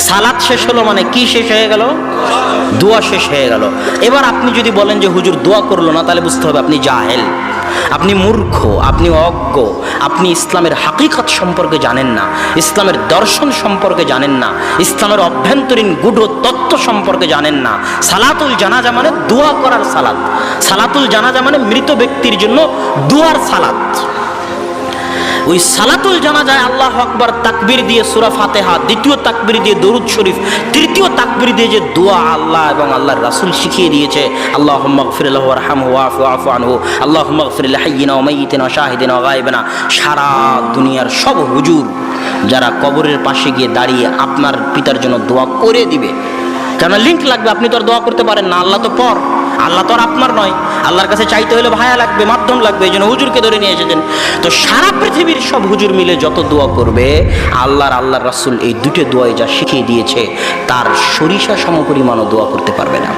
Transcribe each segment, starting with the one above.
সালাত শেষ হলো মানে কি শেষ হয়ে গেল? দোয়া শেষ হয়ে গেল। এবার আপনি যদি বলেন যে হুজুর দোয়া করলো না, তাহলে বুঝতে হবে আপনি জাহেল, আপনি মূর্খ, আপনি অজ্ঞ, আপনি ইসলামের হাকিকত সম্পর্কে জানেন না, ইসলামের দর্শন সম্পর্কে জানেন না, ইসলামের অভ্যন্তরীণ গূঢ় তত্ত্ব সম্পর্কে জানেন না। সালাতুল জানাজা মানে দোয়া করার সালাত, সালাতুল জানাজা মানে মৃত ব্যক্তির জন্য দোয়ার সালাত। ওই সালাতুল জানাজায় আল্লাহু আকবার তাকবীর দিয়ে সূরা ফাতিহা, দ্বিতীয় তাকবীর দিয়ে দরুদ শরীফ, তৃতীয় তাকবীর দিয়ে যে দোয়া আল্লাহ এবং আল্লাহর রাসূল শিখিয়ে দিয়েছে, আল্লাহুম্মা গফির লাহু ওয়ারহামহু ওয়াফু আনহু, আল্লাহুম্মা গফির লিহাইয়িনা ওয়া মাইয়িতিনা ওয়া শাহিদিনা ওয়া গায়বিনা। সারা দুনিয়ার সব হুজুর যারা কবরের পাশে গিয়ে দাঁড়িয়ে আপনার পিতার জন্য দোয়া করে দিবে, কেন লিংক লাগবে, আপনি তো আর দোয়া করতে পারেন না, আল্লাহ তো পর, আল্লাহ তো আর আপনার নয়, আল্লাহর কাছে চাইতে হলে ভায়া লাগবে, মাধ্যম লাগবে, এই জন্য হুজুরকে ধরে নিয়ে এসেছেন। তো সারা পৃথিবীর সব হুজুর মিলে যত দোয়া করবে, আল্লাহর রাসূল এই দুটো দোয়াই যা শিখিয়ে দিয়েছে, তার সরিষা সমপরিমাণও দোয়া করতে পারবে না।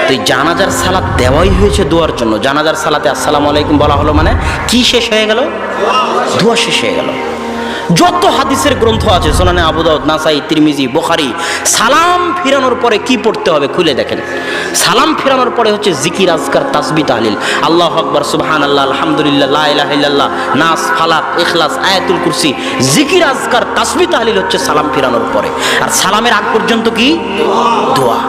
তো এই জানাজার সালাত দেওয়াই হয়েছে দোয়ার জন্য। জানাজার সালাতে আসসালামু আলাইকুম বলা হলো মানে কি শেষ হয়ে গেল? দোয়া শেষ হয়ে গেল। যত হাদিসের গ্রন্থ আছে, সুনানে আবু দাউদ, নাসাই, তিরমিজি, বুখারী, সালাম ফিরানোর পরে কি পড়তে হবে খুলে দেখেন। সালাম ফিরানোর পরে হচ্ছে জিকির, আজকার, তাসবিহ, তাহলিল, আল্লাহু আকবার, সুবহানাল্লাহ, আলহামদুলিল্লাহ, লা ইলাহা ইল্লাল্লাহ, নাস, ফালাক, ইখলাস, আয়াতুল কুরসি, জিকির, আজকার, তাসবিহ, তাহলিল হচ্ছে সালাম ফিরানোর পরে। আর সালামের আগ পর্যন্ত কি? দোয়া।